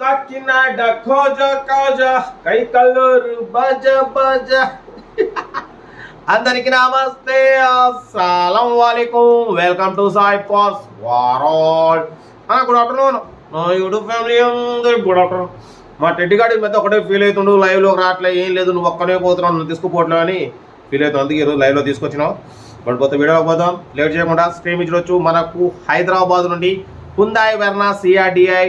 కాకినాడ ఖోజా కాజా కై కల్లూరు బజ బజ అందరికి నమస్తే అస్సలం వాలేకుం వెల్కమ్ టు సాయి పాస్ వారాల్ గుడ్ ఆఫ్టర్నూన్ యూట్యూబ్ ఫ్యామిలీ అందరికి గుడ్ ఆఫ్టర్నూన్. మా టెడ్డిగాడి మీద ఒకటే ఫీల్ అవుతుండు, లైవ్లోకి రావట్లే, ఏం లేదు నువ్వు ఒక్కనే పోతున్నావు, నన్ను తీసుకుపోవట్లే అని ఫీల్ అవుతుంది. అందుకే ఈరోజు లైవ్లో తీసుకొచ్చినావు. బట్ పోతే వీడియోకి పోదాం, లేట్ చేయకుండా స్క్రీన్ మీద చూడొచ్చు. మనకు హైదరాబాద్ నుండి Hyundai Verna CRDI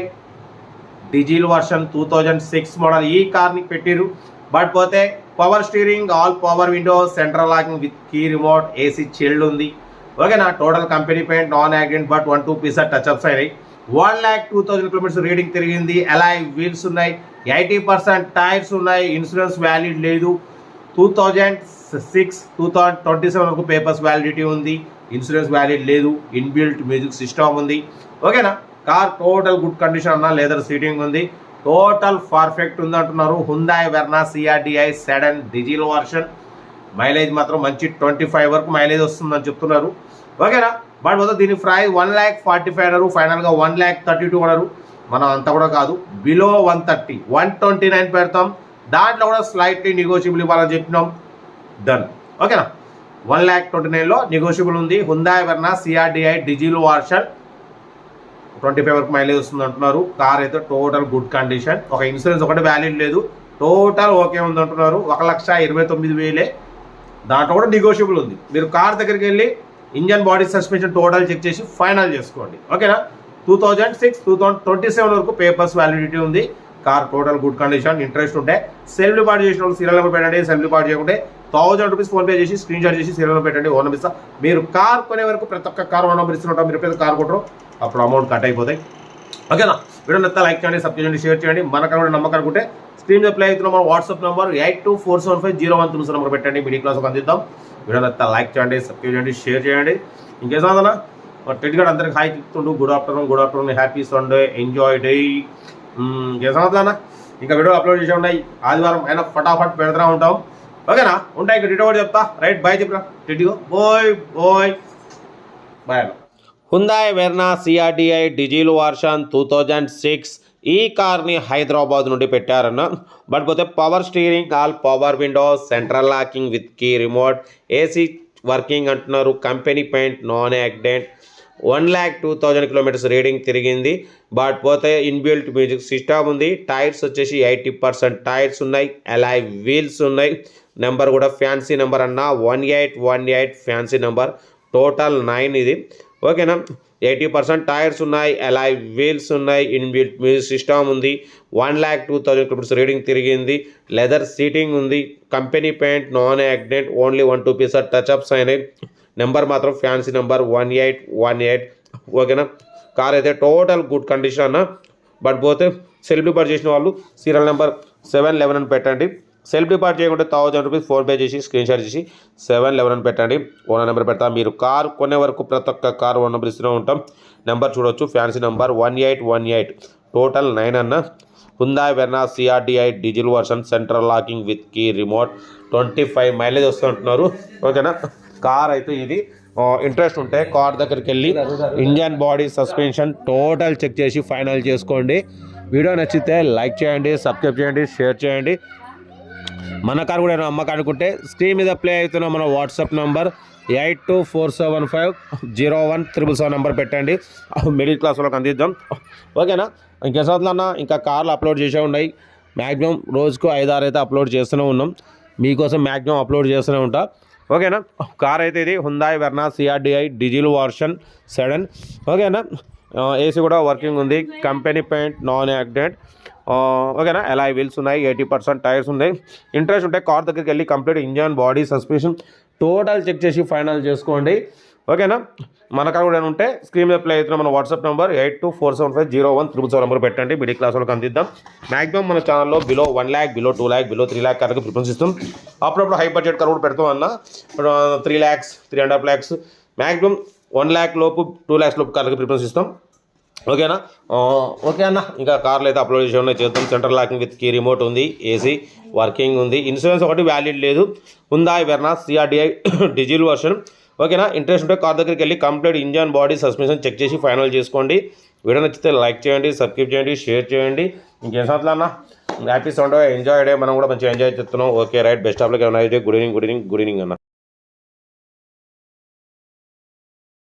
diesel version 2006 model ఈ కార్ని పెట్టిరు. బట్ పోతే power steering, all power windows, central locking with key remote, AC chilled ఉంది. ఓకేనా, total company paint, non accident, but 1-2 pieces touch ups అయినాయి. 1,02,000 కిలోమీటర్స్ రీడింగ్ తిరిగింది. అలాయ్ వీల్స్ ఉన్నాయి, 80% టైర్స్ ఉన్నాయి, ఇన్సూరెన్స్ వ్యాలిడ్ లేదు. 2006-2027 వరకు పేపర్స్ వ్యాలిడిటీ ఉంది, ఇన్సూరెన్స్ వ్యాలిడ్ లేదు. ఇన్బిల్ట్ మ్యూజిక్ సిస్టమ్ ఉంది. ఓకేనా, కార్ టోటల్ గుడ్ కండిషన్ అన్న, లెదర్ సీటింగ్ ఉంది, టోటల్ పర్ఫెక్ట్ ఉంది అంటున్నారు. Hyundai Verna CRDI sedan diesel version. Mileage మాత్రం మంచి 25 వరకు మైలేజ్ వస్తుందని చెప్తున్నారు. ఓకేనా, బట్ మొత్తం దీని ప్రైస్ 1,45,000 అన్నారు, ఫైనల్గా 1,32,000 అన్నారు. మనం అంతా కూడా కాదు, బిలో 130, 129 పెడతాం. దాంట్లో కూడా స్లైట్లీ నెగోషియబుల్ ఇవ్వాలని చెప్పినాం. డన్. ఓకేనా, 1,29,000లో నెగోషియబుల్ ఉంది. Hyundai Verna CRDI diesel version 25 వరకు మైలేజ్ వస్తుంది అంటున్నారు. కార్ అయితే టోటల్ గుడ్ కండిషన్, ఒక ఇన్సూరెన్స్ ఒకటి వ్యాలిడ్ లేదు, టోటల్ ఓకే ఉంది అంటున్నారు. 1,29,000 దాంట్లో కూడా నెగోషియబుల్ ఉంది. మీరు కార్ దగ్గరికి వెళ్ళి engine body suspension total check చేసి ఫైనల్ చేసుకోండి. ఓకేనా, 2006-2027 వరకు పేపర్స్ వ్యాలిడిటీ ఉంది. Car total good condition. Interest ఉంటే సెల్ఫ్ డిపార్ట్ చేసిన వాళ్ళు సీరియల్ నెంబర్ పెట్టండి. సెల్ఫ్ డిపార్ట్ చేయకుంటే 1,000 రూపీస్ ఫోన్పే చేసి స్క్రీన్ షాట్ చేసి సీరియల్ నెంబర్ పెట్టండి. ఓన్ నెంబర్ ఇస్తా. మీరు కార్ కొనే వరకు ప్రతి ఒక్క కార్ ఓన్ నెంబర్ ఇస్తుంటాం. మీరు ఎప్పుడైతే కార్ కొట్టరు అప్పుడు అమౌంట్ కట్ అయిపోతాయి. ఓకేనా, వీడియో నచ్చితే లైక్ చేయండి, సబ్స్క్రైబ్ చేయండి, షేర్ చేయండి. మనకు కూడా నమ్మకం అనుకుంటే స్క్రీన్ మీద ప్లే అవుతున్న మన వాట్సాప్ నెంబర్ 82475013 నెంబర్ పెట్టండి. మిడిల్ క్లాస్ అందిద్దాం. వీడియో నచ్చితే లైక్ చేయండి, సబ్స్క్రైబ్ చేయండి, షేర్ చేయండి. ఇంకేం సాధన టెడ్గాడు అందరికి హాయ్ చెప్తుండు. Good afternoon, happy Sunday, enjoy day. ఇంకేం సాధన ఇంకా వీడియో అప్లోడ్ చేసి ఉన్నాయి. ఆదివారం అయినా ఫటాఫట్ పెడుతూనే ఉంటాం. ఓకేనా, ఉంటాయి. ఇంకా డిటో కూడా చెప్తా. రైట్, బాయ్ చెప్పరా టెడ్డిగో. Bye bye bye. Hyundai Verna CRDI diesel version 2006 ఈ కార్ని హైదరాబాద్ నుండి పెట్టారన్న. బట్ పోతే power steering, all power windows, central locking with key remote, AC working అంటున్నారు. Company paint, non accident, 1,02,000 kilometres reading తిరిగింది. బట్ పోతే ఇన్బిల్ట్ మ్యూజిక్ సిస్టమ్ ఉంది. Tyres వచ్చేసి 80% టైర్స్ ఉన్నాయి. అలాయ్ వీల్స్ ఉన్నాయి. నెంబర్ కూడా ఫ్యాన్సీ నెంబర్ అన్న, 1818 ఫ్యాన్సీ నెంబర్. టోటల్ 9 ఇది. ఓకేనా, 80% టైర్స్ ఉన్నాయి. అలాయ్ వీల్స్ ఉన్నాయి. ఇన్బిల్ట్ మ్యూజిక్ సిస్టమ్ ఉంది. 1,02,000 కిలోమీటర్స్ రీడింగ్ తిరిగింది. లెదర్ సీటింగ్ ఉంది. Company paint, non accident, only 1-2 pieces touch ups అయినాయి. నెంబర్ మాత్రం ఫ్యాన్సీ నెంబర్ 1818. ఓకేనా, కార్ అయితే టోటల్ గుడ్ కండిషన్ అన్న. బట్ పోతే సెల్ఫ్ డిపార్ట్ చేసిన వాళ్ళు సీరియల్ నెంబర్ 711 అని పెట్టండి. సెల్ఫ్ డిపార్ట్ చేయకుంటే 1,000 రూపీస్ ఫోన్పే చేసి స్క్రీన్ షాట్ చేసి 711 అని పెట్టండి. ఓనర్ నెంబర్ పెడతా. మీరు కార్ కొనే వరకు ప్రతి ఒక్క కార్ ఓనర్ నెంబర్ ఇస్తూనే ఉంటాం. నెంబర్ చూడొచ్చు, ఫ్యాన్సీ నెంబర్ 1818. టోటల్ 9 అన్న. Hyundai Verna CRDI diesel version, central locking with key remote, 25 mileage వస్తుంటున్నారు. ఓకేనా, కార్ అయితే ఇది. ఇంట్రెస్ట్ ఉంటే కార్ దగ్గరికి వెళ్ళి engine body suspension total check చేసి ఫైనల్ చేసుకోండి. వీడియో నచ్చితే లైక్ చేయండి, సబ్స్క్రైబ్ చేయండి, షేర్ చేయండి. మన కార్ కూడా అమ్మకం అనుకుంటే స్క్రీన్ మీద ప్లే అవుతున్న మన వాట్సాప్ నెంబర్ 8247501377 నెంబర్ పెట్టండి. మిడిల్ క్లాస్ వాళ్ళకి అందిద్దాం. ఓకేనా, ఇంకేసన్నా ఇంకా కార్లు అప్లోడ్ చేసే ఉన్నాయి. మ్యాక్సిమం రోజుకు 5-6 అయితే అప్లోడ్ చేస్తూనే ఉన్నాం. మీకోసం మ్యాక్సిమం అప్లోడ్ చేస్తూనే ఉంటా. ఓకేనా, కార్ అయితే ఇది Hyundai Verna CRDI diesel version sedan. ఓకేనా, ఏసీ కూడా వర్కింగ్ ఉంది. Company paint, non accident. ఓకేనా, అలాయ్ వీల్స్ ఉన్నాయి. 80% టైర్స్ ఉన్నాయి. ఇంట్రెస్ట్ ఉంటే కార్ దగ్గరికి వెళ్ళి complete engine body suspension total check చేసి ఫైనల్ చేసుకోండి. ఓకేనా, మన కార్ కూడా ఉంటే స్క్రీన్ మీద ప్లే అవుతున్న మన వాట్సాప్ నెంబర్ 8247501377 నెంబర్ పెట్టండి. మిడిల్ క్లాస్ వాళ్ళకి అందిద్దాం. మ్యాక్సిమం మన ఛానల్లో below 1 lakh, below 2 lakh, below 3 lakh కార్కి ప్రిఫరెన్స్ ఇస్తాం. అప్పుడప్పుడు హై బడ్జెట్ కార్ కూడా పెడతాం అన్న. 3 lakhs, 3.5 lakhs, మ్యాక్సిమం 1 lakh లోపు, 2 lakhs లోపు కార్కి ప్రిఫరెన్స్ ఇస్తాం. ఓకేనా, ఓకే అన్న. ఇంకా కార్లు అయితే అప్లోడ్ చేసి ఉన్నాయి, చేద్దాం. Central locking with key remote ఉంది. ఏసీ వర్కింగ్ ఉంది. ఇన్సూరెన్స్ ఒకటి వ్యాలిడ్ లేదు. Hyundai Verna CRDI diesel version. ఓకేనా, ఇంట్రెస్ట్ ఉంటే కార్ దగ్గరికి వెళ్ళి complete engine body suspension check చేసి ఫైనల్ చేసుకోండి. వీడియో నచ్చితే లైక్ చేయండి, సబ్స్క్రైబ్ చేయండి, షేర్ చేయండి. ఇంకేం సంగతులు అన్న హ్యాపీ సండే ఎంజాయ్ డే మనం కూడా మంచిగా ఎంజాయ్ చేస్తున్నాం okay right best of luck good evening అన్న